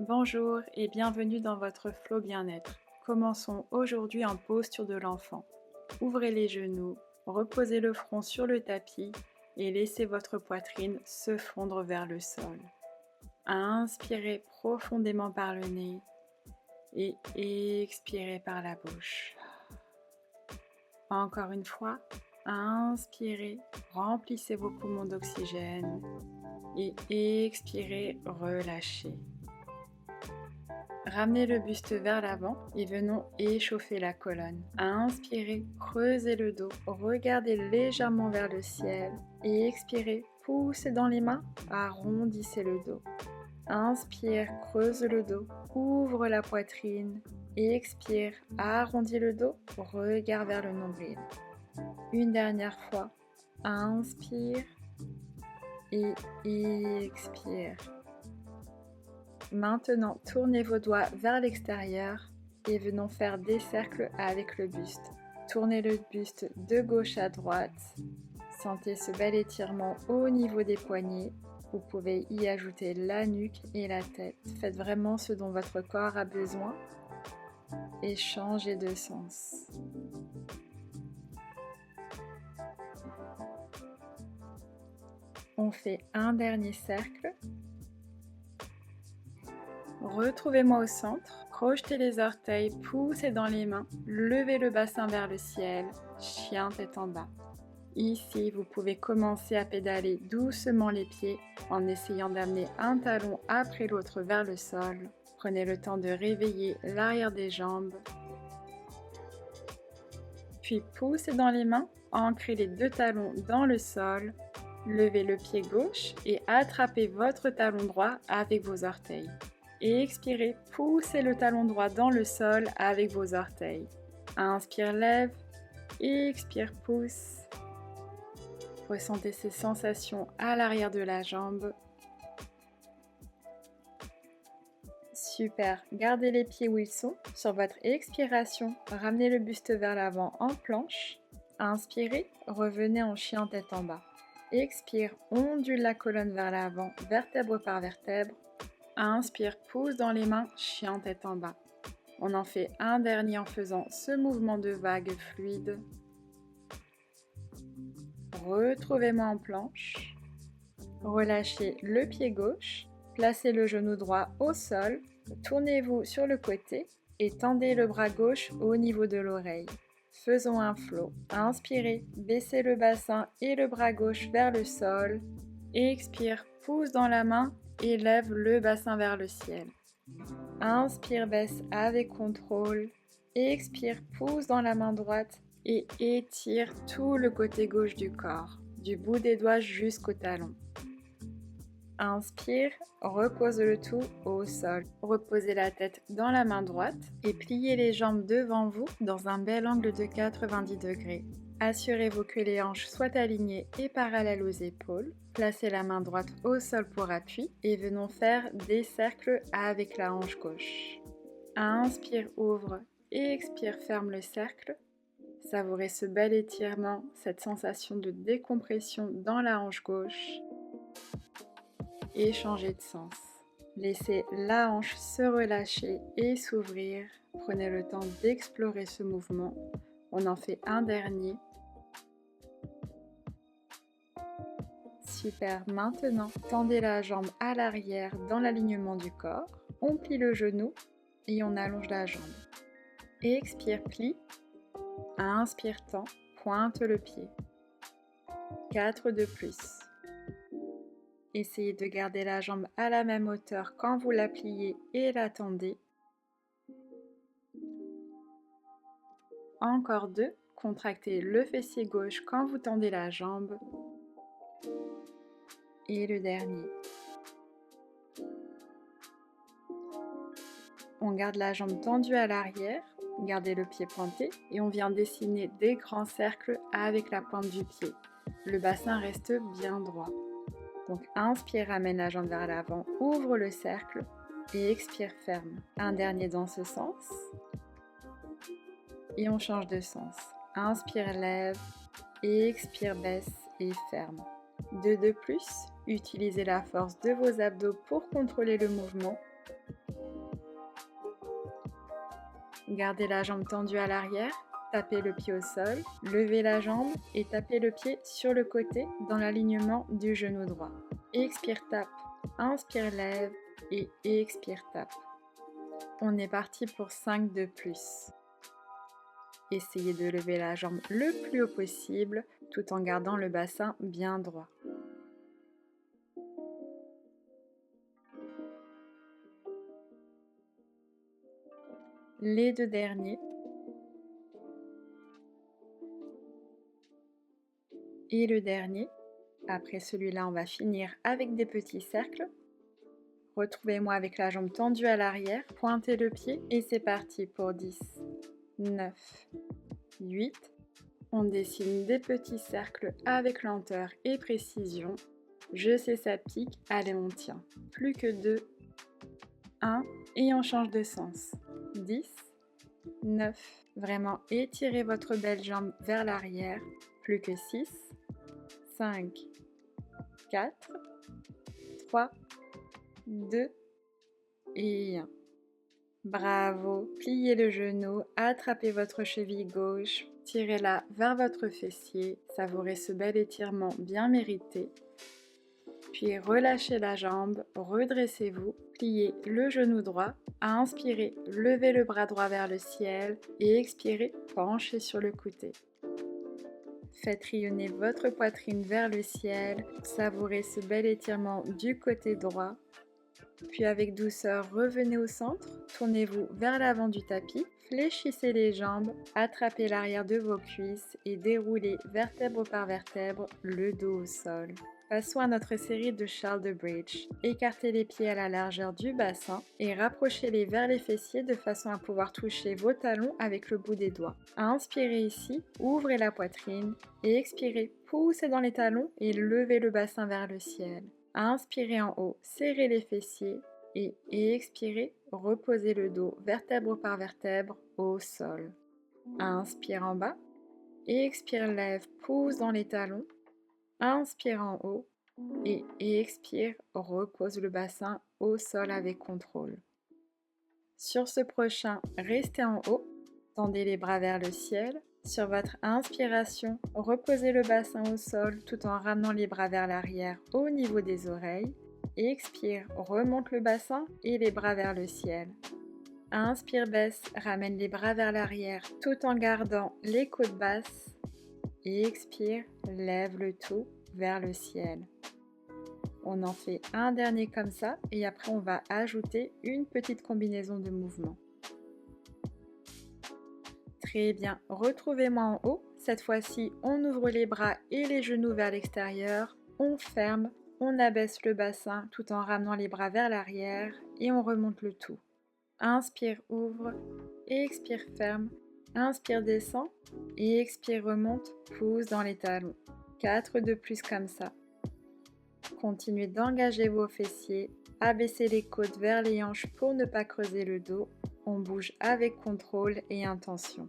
Bonjour et bienvenue dans votre flow bien-être. Commençons aujourd'hui en posture de l'enfant. Ouvrez les genoux, reposez le front sur le tapis et laissez votre poitrine se fondre vers le sol. Inspirez profondément par le nez et expirez par la bouche. Encore une fois, inspirez, remplissez vos poumons d'oxygène et expirez, relâchez. Ramenez le buste vers l'avant et venons échauffer la colonne. Inspirez, creusez le dos, regardez légèrement vers le ciel et expirez, poussez dans les mains, arrondissez le dos. Inspire, creuse le dos, ouvre la poitrine et expire, arrondis le dos, regarde vers le nombril. Une dernière fois, inspire et expire. Maintenant, tournez vos doigts vers l'extérieur et venons faire des cercles avec le buste. Tournez le buste de gauche à droite. Sentez ce bel étirement au niveau des poignets. Vous pouvez y ajouter la nuque et la tête. Faites vraiment ce dont votre corps a besoin et changez de sens. On fait un dernier cercle. Retrouvez-moi au centre, crochetez les orteils, poussez dans les mains, levez le bassin vers le ciel, chien tête en bas. Ici, vous pouvez commencer à pédaler doucement les pieds en essayant d'amener un talon après l'autre vers le sol. Prenez le temps de réveiller l'arrière des jambes. Puis poussez dans les mains, ancrez les deux talons dans le sol, levez le pied gauche et attrapez votre talon droit avec vos orteils. Et expirez, poussez le talon droit dans le sol avec vos orteils. Inspire, lève, expire, pousse. Ressentez ces sensations à l'arrière de la jambe. Super, gardez les pieds où ils sont. Sur votre expiration, ramenez le buste vers l'avant en planche. Inspirez, revenez en chien tête en bas. Expire, ondule la colonne vers l'avant, vertèbre par vertèbre. Inspire, pousse dans les mains, chien tête en bas. On en fait un dernier en faisant ce mouvement de vague fluide. Retrouvez-moi en planche. Relâchez le pied gauche. Placez le genou droit au sol. Tournez-vous sur le côté et tendez le bras gauche au niveau de l'oreille. Faisons un flow. Inspirez, baissez le bassin et le bras gauche vers le sol. Expire, pousse dans la main. Élève le bassin vers le ciel. Inspire, baisse avec contrôle. Expire, pousse dans la main droite et étire tout le côté gauche du corps, du bout des doigts jusqu'au talon. Inspire, repose le tout au sol. Reposez la tête dans la main droite et pliez les jambes devant vous dans un bel angle de 90 degrés. Assurez-vous que les hanches soient alignées et parallèles aux épaules. Placez la main droite au sol pour appui et venons faire des cercles avec la hanche gauche. Inspire, ouvre et expire, ferme le cercle. Savourez ce bel étirement, cette sensation de décompression dans la hanche gauche. Et changez de sens. Laissez la hanche se relâcher et s'ouvrir. Prenez le temps d'explorer ce mouvement. On en fait un dernier. Super, maintenant, tendez la jambe à l'arrière dans l'alignement du corps. On plie le genou et on allonge la jambe. Expire, plie. Inspire, tend, pointe le pied. 4 de plus. Essayez de garder la jambe à la même hauteur quand vous la pliez et la tendez. Encore 2. Contractez le fessier gauche quand vous tendez la jambe. Et le dernier. On garde la jambe tendue à l'arrière, gardez le pied pointé et on vient dessiner des grands cercles avec la pointe du pied. Le bassin reste bien droit. Donc inspire, ramène la jambe vers l'avant, ouvre le cercle et expire, ferme. Un dernier dans ce sens. Et on change de sens. Inspire, lève, expire, baisse et ferme. 2 de plus. Utilisez la force de vos abdos pour contrôler le mouvement. Gardez la jambe tendue à l'arrière, tapez le pied au sol, levez la jambe et tapez le pied sur le côté dans l'alignement du genou droit. Expire, tape, inspire, lève et expire, tape. On est parti pour 5 de plus. Essayez de lever la jambe le plus haut possible tout en gardant le bassin bien droit. Les 2 derniers. Et le dernier. Après celui-là, on va finir avec des petits cercles. Retrouvez-moi avec la jambe tendue à l'arrière, pointez le pied et c'est parti pour 10, 9, 8. On dessine des petits cercles avec lenteur et précision. Je sais ça pique, allez on tient. Plus que 2, 1 et on change de sens. 10, 9. Vraiment étirez votre belle jambe vers l'arrière. Plus que 6, 5, 4, 3, 2 et 1. Bravo, pliez le genou, attrapez votre cheville gauche, tirez-la vers votre fessier, savourez ce bel étirement bien mérité. Puis relâchez la jambe, redressez-vous, pliez le genou droit, inspirez, levez le bras droit vers le ciel et expirez, penchez sur le côté. Faites rayonner votre poitrine vers le ciel, savourez ce bel étirement du côté droit. Puis avec douceur, revenez au centre, tournez-vous vers l'avant du tapis, fléchissez les jambes, attrapez l'arrière de vos cuisses et déroulez vertèbre par vertèbre le dos au sol. Passons à notre série de Charles de Bridge. Écartez les pieds à la largeur du bassin et rapprochez-les vers les fessiers de façon à pouvoir toucher vos talons avec le bout des doigts. Inspirez ici, ouvrez la poitrine et expirez, poussez dans les talons et levez le bassin vers le ciel. Inspirez en haut, serrez les fessiers et expirez, reposez le dos vertèbre par vertèbre au sol. Inspire en bas, expire, lève, pousse dans les talons. Inspire en haut et expire, repose le bassin au sol avec contrôle. Sur ce prochain, restez en haut, tendez les bras vers le ciel. Sur votre inspiration, reposez le bassin au sol tout en ramenant les bras vers l'arrière au niveau des oreilles. Expire, remonte le bassin et les bras vers le ciel. Inspire, baisse, ramène les bras vers l'arrière tout en gardant les côtes basses. Expire, lève le tout vers le ciel. On en fait un dernier comme ça et après on va ajouter une petite combinaison de mouvements. Très bien, retrouvez-moi en haut. Cette fois-ci, on ouvre les bras et les genoux vers l'extérieur. On ferme, on abaisse le bassin tout en ramenant les bras vers l'arrière et on remonte le tout. Inspire, ouvre, expire, ferme. Inspire, descend et expire, remonte, pousse dans les talons. 4 de plus comme ça. Continuez d'engager vos fessiers, abaissez les côtes vers les hanches pour ne pas creuser le dos. On bouge avec contrôle et intention.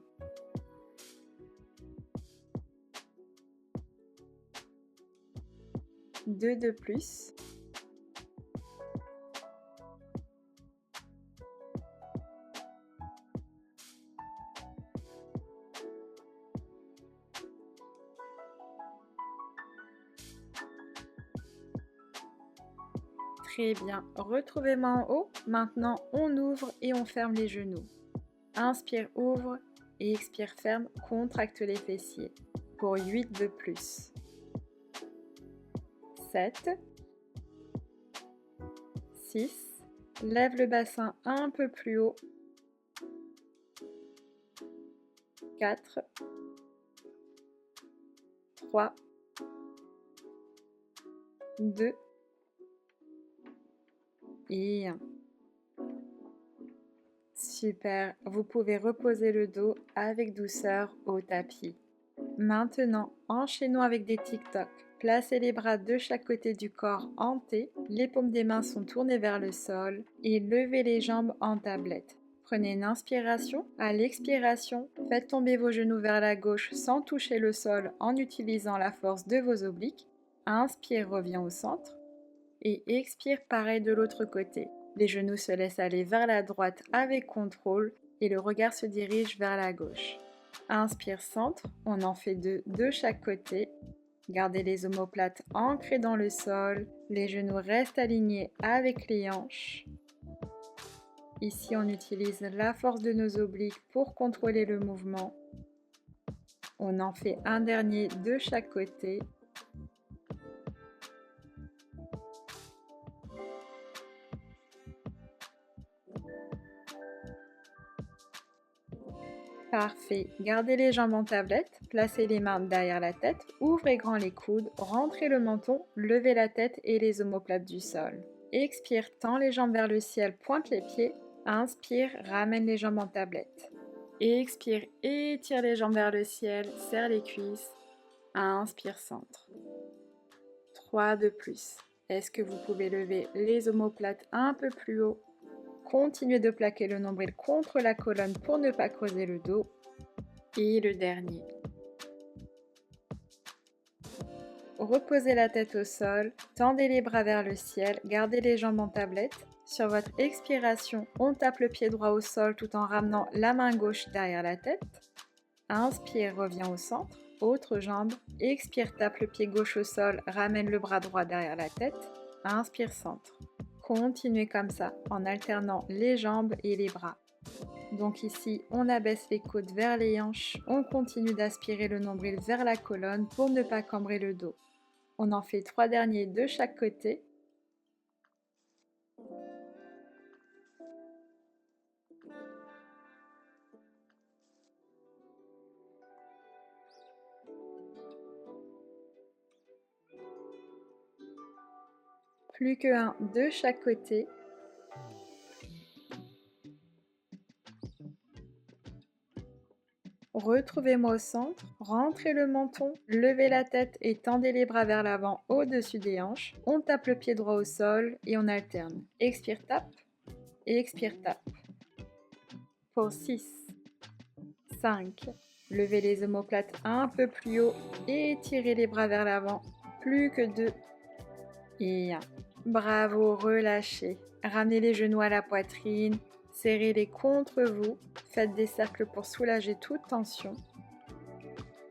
Deux de plus. Très bien, retrouvez-moi en haut. Maintenant, on ouvre et on ferme les genoux. Inspire, ouvre et expire, ferme, contracte les fessiers. Pour 8 de plus. 7. 6. Lève le bassin un peu plus haut. 4. 3. 2. Et 1. Super, vous pouvez reposer le dos avec douceur au tapis. Maintenant, enchaînons avec des tic-toc. Placez les bras de chaque côté du corps en T, les paumes des mains sont tournées vers le sol et levez les jambes en tablette. Prenez une inspiration, à l'expiration, faites tomber vos genoux vers la gauche sans toucher le sol en utilisant la force de vos obliques. Inspire, revient au centre et expire, pareil de l'autre côté. Les genoux se laissent aller vers la droite avec contrôle et le regard se dirige vers la gauche. Inspire centre, on en fait 2 de chaque côté. Gardez les omoplates ancrées dans le sol, les genoux restent alignés avec les hanches. Ici, on utilise la force de nos obliques pour contrôler le mouvement. On en fait un dernier de chaque côté. Parfait. Gardez les jambes en tablette, placez les mains derrière la tête, ouvrez grand les coudes, rentrez le menton, levez la tête et les omoplates du sol. Expire, tends les jambes vers le ciel, pointe les pieds. Inspire, ramène les jambes en tablette. Expire, étire les jambes vers le ciel, serre les cuisses. Inspire, centre. 3 de plus. Est-ce que vous pouvez lever les omoplates un peu plus haut? Continuez de plaquer le nombril contre la colonne pour ne pas creuser le dos. Et le dernier. Reposez la tête au sol, tendez les bras vers le ciel, gardez les jambes en tablette. Sur votre expiration, on tape le pied droit au sol tout en ramenant la main gauche derrière la tête. Inspire, reviens au centre. Autre jambe. Expire, tape le pied gauche au sol, ramène le bras droit derrière la tête. Inspire, centre. Continuez comme ça, en alternant les jambes et les bras. Donc ici, on abaisse les côtes vers les hanches, on continue d'aspirer le nombril vers la colonne pour ne pas cambrer le dos. On en fait 3 derniers de chaque côté. Plus qu'un de chaque côté. Retrouvez-moi au centre, rentrez le menton, levez la tête et tendez les bras vers l'avant au-dessus des hanches. On tape le pied droit au sol et on alterne. Expire, tape et expire, tape. Pour 6, 5, levez les omoplates un peu plus haut et tirez les bras vers l'avant. Plus que 2 et 1. Bravo, relâchez. Ramenez les genoux à la poitrine. Serrez-les contre vous, faites des cercles pour soulager toute tension.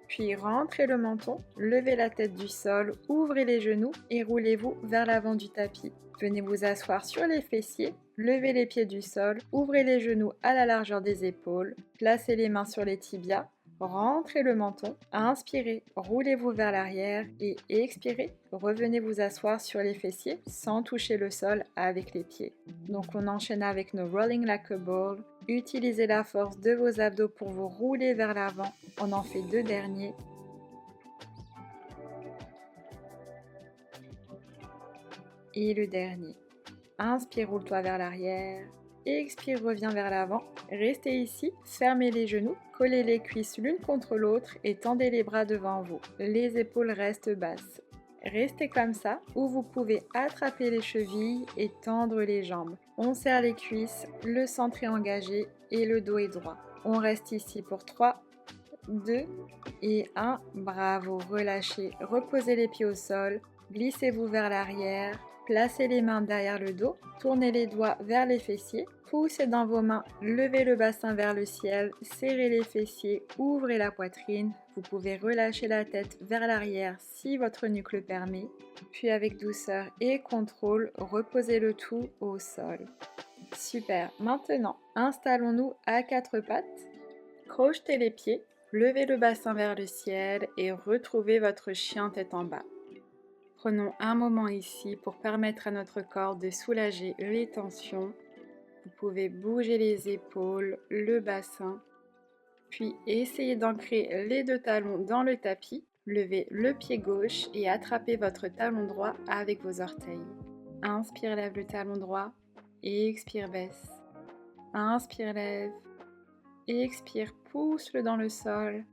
Puis rentrez le menton, levez la tête du sol, ouvrez les genoux et roulez-vous vers l'avant du tapis. Venez vous asseoir sur les fessiers, levez les pieds du sol, ouvrez les genoux à la largeur des épaules, placez les mains sur les tibias, rentrez le menton, inspirez, roulez-vous vers l'arrière et expirez, revenez vous asseoir sur les fessiers sans toucher le sol avec les pieds. Donc on enchaîne avec nos Rolling Like a Ball. Utilisez la force de vos abdos pour vous rouler vers l'avant. On en fait 2 derniers. Et le dernier. Inspire, roule-toi vers l'arrière. Expire, reviens vers l'avant. Restez ici, fermez les genoux, collez les cuisses l'une contre l'autre et tendez les bras devant vous. Les épaules restent basses. Restez comme ça, ou vous pouvez attraper les chevilles et tendre les jambes. On serre les cuisses, le centre est engagé et le dos est droit. On reste ici pour 3, 2 et 1. Bravo, relâchez, reposez les pieds au sol, glissez-vous vers l'arrière. Placez les mains derrière le dos, tournez les doigts vers les fessiers, poussez dans vos mains, levez le bassin vers le ciel, serrez les fessiers, ouvrez la poitrine. Vous pouvez relâcher la tête vers l'arrière si votre nuque le permet. Puis avec douceur et contrôle, reposez le tout au sol. Super, maintenant installons-nous à 4 pattes, crochetez les pieds, levez le bassin vers le ciel et retrouvez votre chien tête en bas. Prenons un moment ici pour permettre à notre corps de soulager les tensions. Vous pouvez bouger les épaules, le bassin, puis essayez d'ancrer les 2 talons dans le tapis. Levez le pied gauche et attrapez votre talon droit avec vos orteils. Inspire, lève le talon droit, expire, baisse. Inspire, lève, expire, pousse-le dans le sol.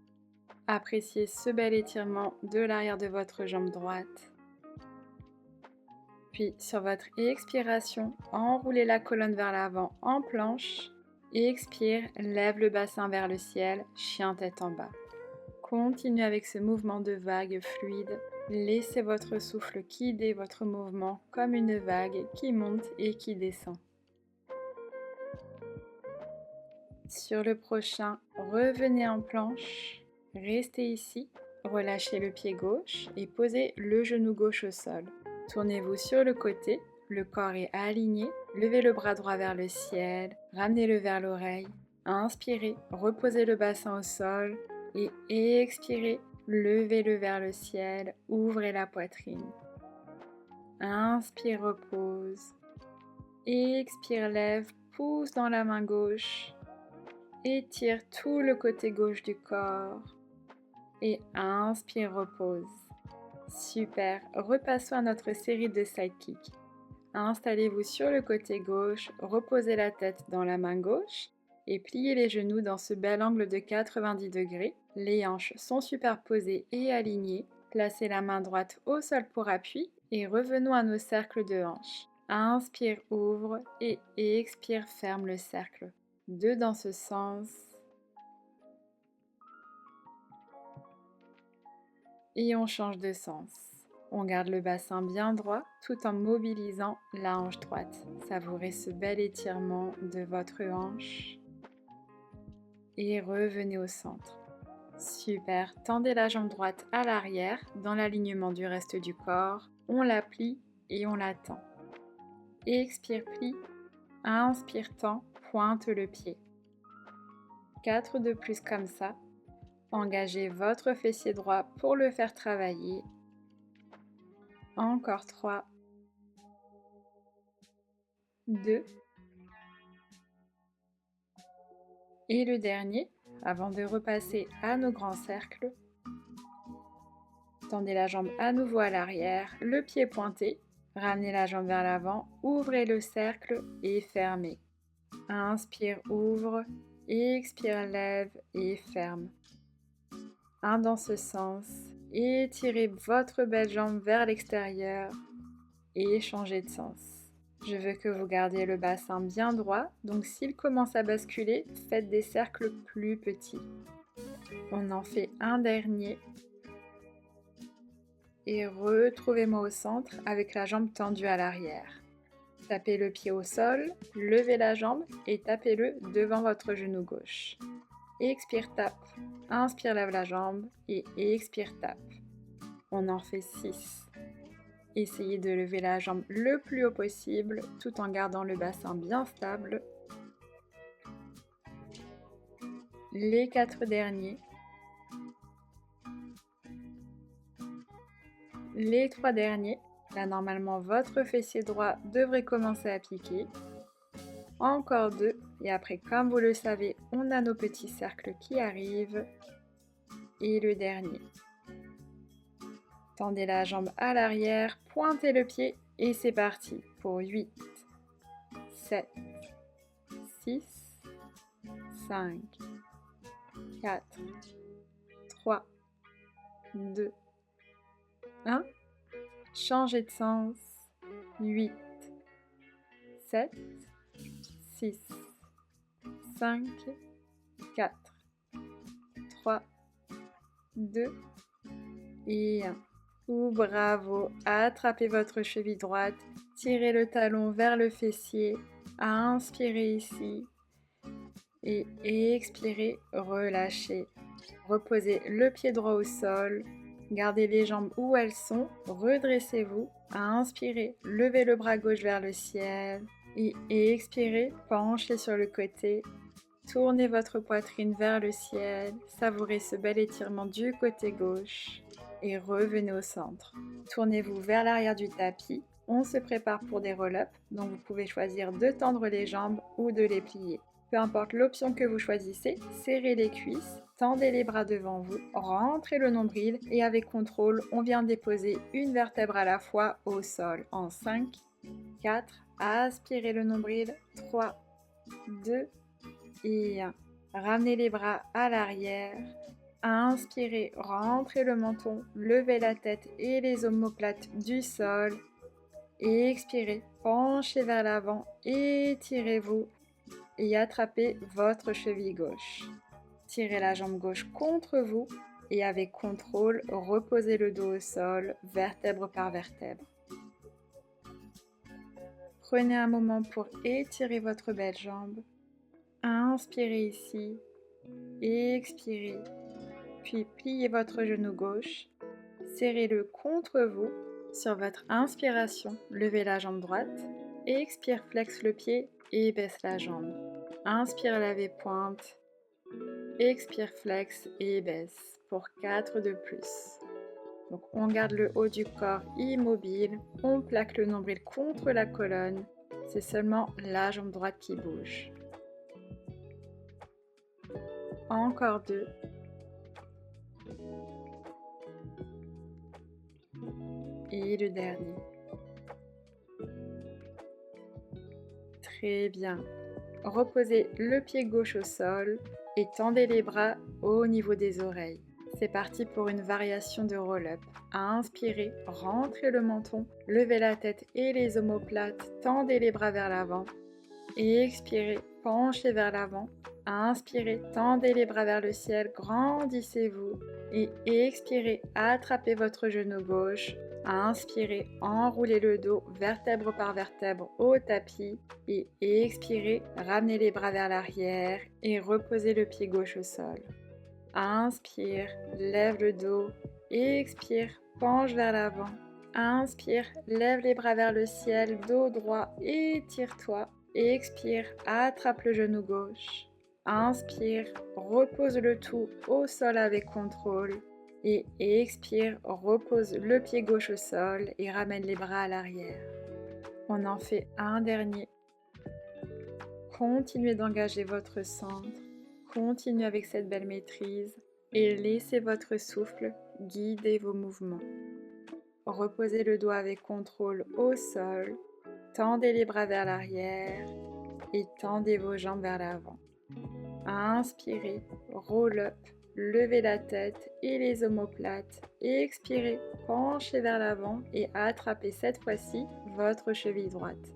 Appréciez ce bel étirement de l'arrière de votre jambe droite. Puis sur votre expiration, enroulez la colonne vers l'avant en planche. Expire, lève le bassin vers le ciel, chien tête en bas. Continuez avec ce mouvement de vague fluide. Laissez votre souffle guider votre mouvement comme une vague qui monte et qui descend. Sur le prochain, revenez en planche, restez ici, relâchez le pied gauche et posez le genou gauche au sol. Tournez-vous sur le côté, le corps est aligné, levez le bras droit vers le ciel, ramenez-le vers l'oreille. Inspirez, reposez le bassin au sol et expirez, levez-le vers le ciel, ouvrez la poitrine. Inspire, repose. Expire, lève, pousse dans la main gauche. Étire tout le côté gauche du corps. Et inspire, repose. Super, repassons à notre série de side kicks. Installez-vous sur le côté gauche, reposez la tête dans la main gauche et pliez les genoux dans ce bel angle de 90 degrés. Les hanches sont superposées et alignées. Placez la main droite au sol pour appui et revenons à nos cercles de hanches. Inspire, ouvre et expire, ferme le cercle. 2 dans ce sens. Et on change de sens. On garde le bassin bien droit tout en mobilisant la hanche droite. Savourez ce bel étirement de votre hanche. Et revenez au centre. Super, tendez la jambe droite à l'arrière dans l'alignement du reste du corps. On la plie et on la tend. Expire, plie. Inspire, tend, pointe le pied. 4 de plus comme ça. Engagez votre fessier droit pour le faire travailler. Encore 3. 2. Et le dernier, avant de repasser à nos grands cercles. Tendez la jambe à nouveau à l'arrière, le pied pointé. Ramenez la jambe vers l'avant, ouvrez le cercle et fermez. Inspire, ouvre, expire, lève et ferme. 1 dans ce sens. Étirez votre belle jambe vers l'extérieur et changez de sens. Je veux que vous gardiez le bassin bien droit, donc s'il commence à basculer, faites des cercles plus petits. On en fait un dernier. Et retrouvez-moi au centre avec la jambe tendue à l'arrière. Tapez le pied au sol, levez la jambe et tapez-le devant votre genou gauche. Expire, tape. Inspire, lève la jambe et expire, tape. On en fait 6. Essayez de lever la jambe le plus haut possible tout en gardant le bassin bien stable. Les 4 derniers. Les 3 derniers. Là, normalement, votre fessier droit devrait commencer à piquer. Encore 2. Et après, comme vous le savez, on a nos petits cercles qui arrivent. Et le dernier. Tendez la jambe à l'arrière, pointez le pied et c'est parti pour 8, 7, 6, 5, 4, 3, 2, 1. Changez de sens. 8, 7, 6, 5, 4, 3, 2 et 1. Bravo, attrapez votre cheville droite, tirez le talon vers le fessier, inspirez ici et expirez, relâchez. Reposez le pied droit au sol, gardez les jambes où elles sont, redressez-vous, inspirez, levez le bras gauche vers le ciel et expirez, penchez sur le côté. Tournez votre poitrine vers le ciel, savourez ce bel étirement du côté gauche et revenez au centre. Tournez-vous vers l'arrière du tapis. On se prépare pour des roll-ups, donc vous pouvez choisir de tendre les jambes ou de les plier. Peu importe l'option que vous choisissez, serrez les cuisses, tendez les bras devant vous, rentrez le nombril et avec contrôle, on vient déposer une vertèbre à la fois au sol en 5, 4, aspirez le nombril, 3, 2, et 1. Ramenez les bras à l'arrière. Inspirez, rentrez le menton, levez la tête et les omoplates du sol. Expirez, penchez vers l'avant, étirez-vous et attrapez votre cheville gauche. Tirez la jambe gauche contre vous et avec contrôle, reposez le dos au sol, vertèbre par vertèbre. Prenez un moment pour étirer votre belle jambe. Inspirez ici, expirez, puis pliez votre genou gauche, serrez-le contre vous. Sur votre inspiration, levez la jambe droite, expire, flexe le pied et baisse la jambe. Inspire, lève et pointe, expire, flex et baisse pour 4 de plus. Donc on garde le haut du corps immobile, on plaque le nombril contre la colonne, c'est seulement la jambe droite qui bouge. Encore 2. Et le dernier. Très bien. Reposez le pied gauche au sol et tendez les bras au niveau des oreilles. C'est parti pour une variation de roll-up. Inspirez, rentrez le menton, levez la tête et les omoplates, tendez les bras vers l'avant. Expirez, penchez vers l'avant. Inspirez, tendez les bras vers le ciel, grandissez-vous. Et expirez, attrapez votre genou gauche. Inspirez, enroulez le dos vertèbre par vertèbre au tapis. Et expirez, ramenez les bras vers l'arrière et reposez le pied gauche au sol. Inspire, lève le dos. Expire, penche vers l'avant. Inspire, lève les bras vers le ciel, dos droit, étire-toi. Expire, attrape le genou gauche. Inspire, repose le tout au sol avec contrôle. Et expire, repose le pied gauche au sol et ramène les bras à l'arrière. On en fait un dernier. Continuez d'engager votre centre. Continuez avec cette belle maîtrise et laissez votre souffle guider vos mouvements. Reposez le dos avec contrôle au sol. Tendez les bras vers l'arrière et tendez vos jambes vers l'avant. Inspirez, roll up, levez la tête et les omoplates. Expirez, penchez vers l'avant et attrapez cette fois-ci votre cheville droite.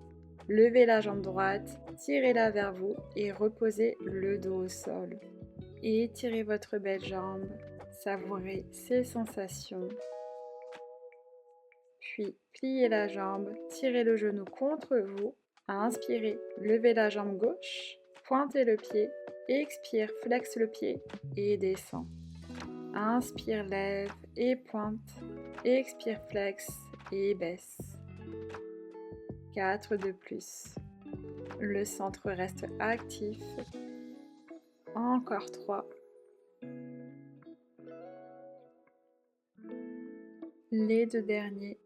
Levez la jambe droite, tirez-la vers vous et reposez le dos au sol. Étirez votre belle jambe, savourez ces sensations. Puis pliez la jambe, tirez le genou contre vous. Inspirez, levez la jambe gauche, pointez le pied, expire, flexe le pied et descend. Inspire, lève et pointe, expire, flex et baisse. 4 de plus. Le centre reste actif. Encore 3. Les 2 derniers.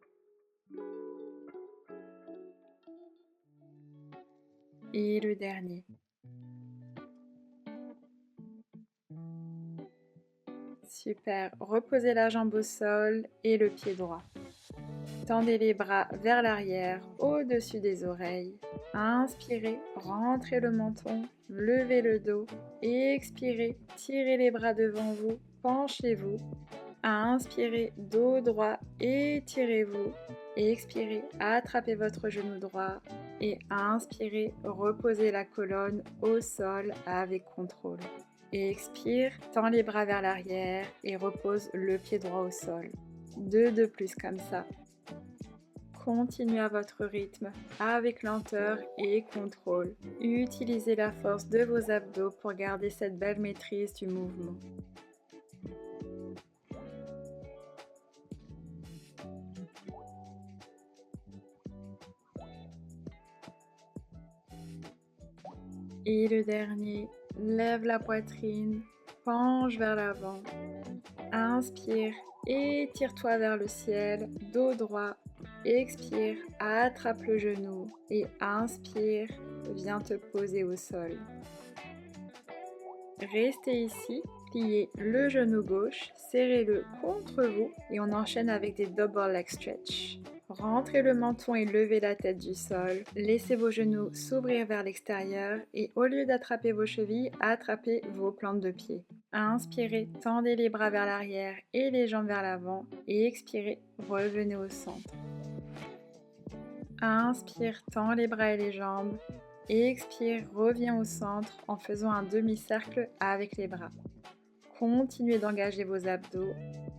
Et le dernier. Super. Reposez la jambe au sol et le pied droit. Tendez les bras vers l'arrière, au-dessus des oreilles. Inspirez, rentrez le menton, levez le dos. Expirez, tirez les bras devant vous, penchez-vous. Inspirez, dos droit, étirez-vous. Expirez, attrapez votre genou droit. Et inspirez, reposez la colonne au sol avec contrôle. Expire, tends les bras vers l'arrière et repose le pied droit au sol. 2 de plus comme ça. Continuez à votre rythme, avec lenteur et contrôle. Utilisez la force de vos abdos pour garder cette belle maîtrise du mouvement. Et le dernier, lève la poitrine, penche vers l'avant. Inspire, étire-toi vers le ciel, dos droit. Expire, attrape le genou et inspire, viens te poser au sol. Restez ici, pliez le genou gauche, serrez-le contre vous et on enchaîne avec des double leg stretch. Rentrez le menton et levez la tête du sol. Laissez vos genoux s'ouvrir vers l'extérieur et au lieu d'attraper vos chevilles, attrapez vos plantes de pied. Inspirez, tendez les bras vers l'arrière et les jambes vers l'avant et expirez, revenez au centre. Inspire, tends les bras et les jambes. Expire, reviens au centre en faisant un demi-cercle avec les bras. Continuez d'engager vos abdos.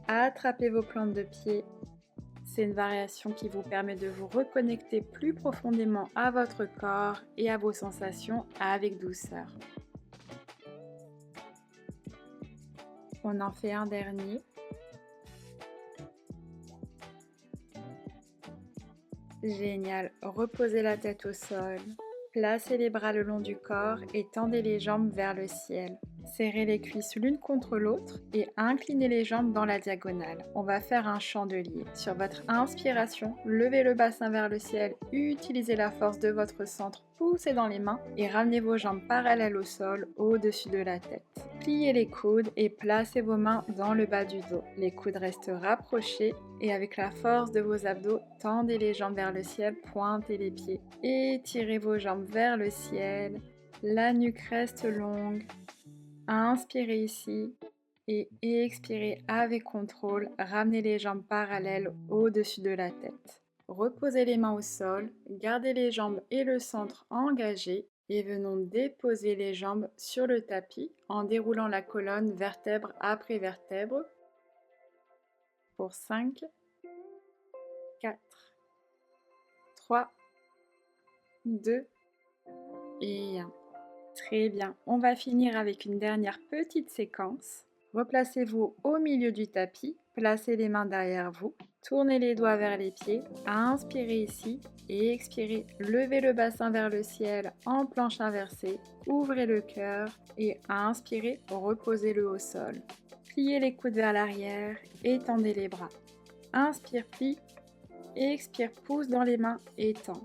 Attrapez vos plantes de pied. C'est une variation qui vous permet de vous reconnecter plus profondément à votre corps et à vos sensations avec douceur. On en fait un dernier. Génial. Reposez la tête au sol. Placez les bras le long du corps et tendez les jambes vers le ciel. Serrez les cuisses l'une contre l'autre et inclinez les jambes dans la diagonale. On va faire un chandelier. Sur votre inspiration, levez le bassin vers le ciel, utilisez la force de votre centre, poussez dans les mains et ramenez vos jambes parallèles au sol, au-dessus de la tête. Pliez les coudes et placez vos mains dans le bas du dos. Les coudes restent rapprochés et avec la force de vos abdos, tendez les jambes vers le ciel, pointez les pieds. Étirez vos jambes vers le ciel, la nuque reste longue. Inspirez ici et expirez avec contrôle, ramenez les jambes parallèles au-dessus de la tête. Reposez les mains au sol, gardez les jambes et le centre engagés et venons déposer les jambes sur le tapis en déroulant la colonne vertèbre après vertèbre pour 5, 4, 3, 2 et 1. Très bien, on va finir avec une dernière petite séquence. Replacez-vous au milieu du tapis, placez les mains derrière vous, tournez les doigts vers les pieds, inspirez ici et expirez, levez le bassin vers le ciel en planche inversée, ouvrez le cœur et inspirez, reposez-le au sol. Pliez les coudes vers l'arrière, étendez les bras. Inspire, plie, expire, pousse dans les mains, étend.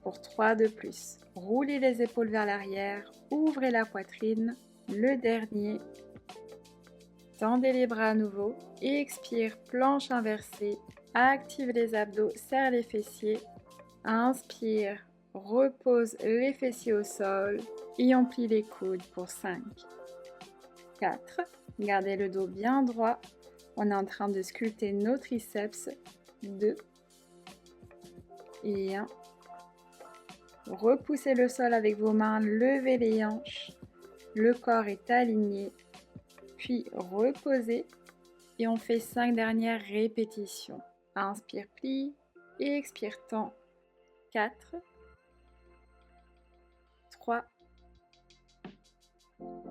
Pour 3 de plus. Roulez les épaules vers l'arrière, ouvrez la poitrine. Le dernier. Tendez les bras à nouveau. Expire, planche inversée. Active les abdos, serre les fessiers. Inspire, repose les fessiers au sol. Et on plie les coudes pour 5, 4. Gardez le dos bien droit. On est en train de sculpter nos triceps. 2 et 1. Repoussez le sol avec vos mains, levez les hanches, le corps est aligné, puis reposez et on fait 5 dernières répétitions. Inspire, plie, expire, tend, 4, 3,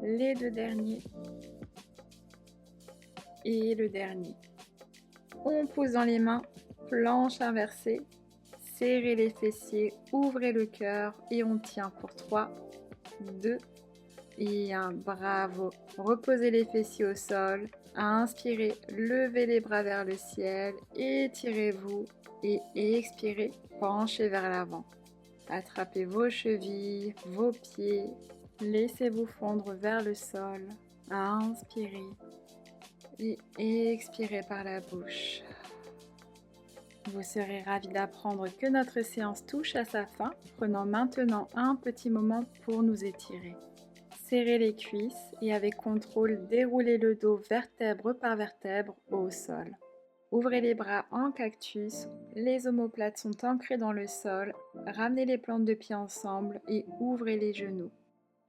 les 2 derniers et le dernier. On pousse dans les mains, planche inversée. Serrez les fessiers, ouvrez le cœur et on tient pour 3, 2 et 1. Bravo. Reposez les fessiers au sol. Inspirez, levez les bras vers le ciel, étirez-vous et expirez, penchez vers l'avant. Attrapez vos chevilles, vos pieds, laissez-vous fondre vers le sol. Inspirez et expirez par la bouche. Vous serez ravis d'apprendre que notre séance touche à sa fin. Prenons maintenant un petit moment pour nous étirer. Serrez les cuisses et avec contrôle, déroulez le dos vertèbre par vertèbre au sol. Ouvrez les bras en cactus, les omoplates sont ancrées dans le sol. Ramenez les plantes de pied ensemble et ouvrez les genoux.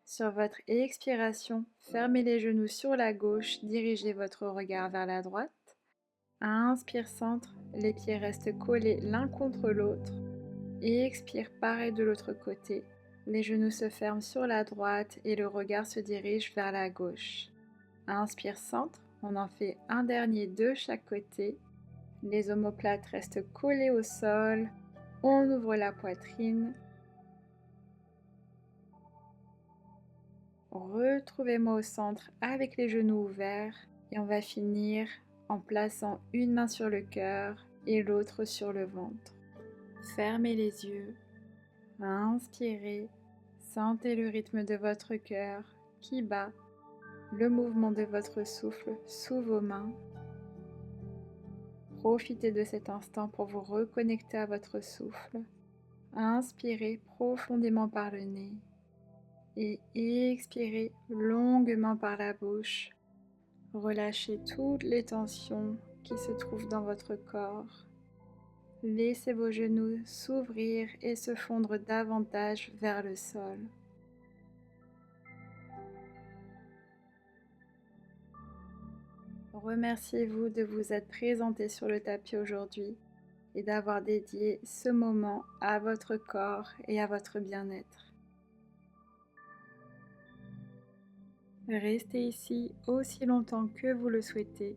Sur votre expiration, fermez les genoux sur la gauche, dirigez votre regard vers la droite. Inspire, centre, les pieds restent collés l'un contre l'autre. Expire, pareil de l'autre côté. Les genoux se ferment sur la droite et le regard se dirige vers la gauche. Inspire, centre, on en fait un dernier de chaque côté. Les omoplates restent collées au sol. On ouvre la poitrine. Retrouvez-moi au centre avec les genoux ouverts et on va finir en plaçant une main sur le cœur et l'autre sur le ventre. Fermez les yeux, inspirez, sentez le rythme de votre cœur qui bat, le mouvement de votre souffle sous vos mains. Profitez de cet instant pour vous reconnecter à votre souffle. Inspirez profondément par le nez et expirez longuement par la bouche. Relâchez toutes les tensions qui se trouvent dans votre corps. Laissez vos genoux s'ouvrir et se fondre davantage vers le sol. Remerciez-vous de vous être présenté sur le tapis aujourd'hui et d'avoir dédié ce moment à votre corps et à votre bien-être. Restez ici aussi longtemps que vous le souhaitez.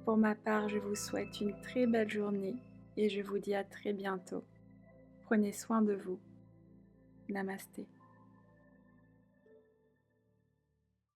Pour ma part, je vous souhaite une très belle journée et je vous dis à très bientôt. Prenez soin de vous. Namasté.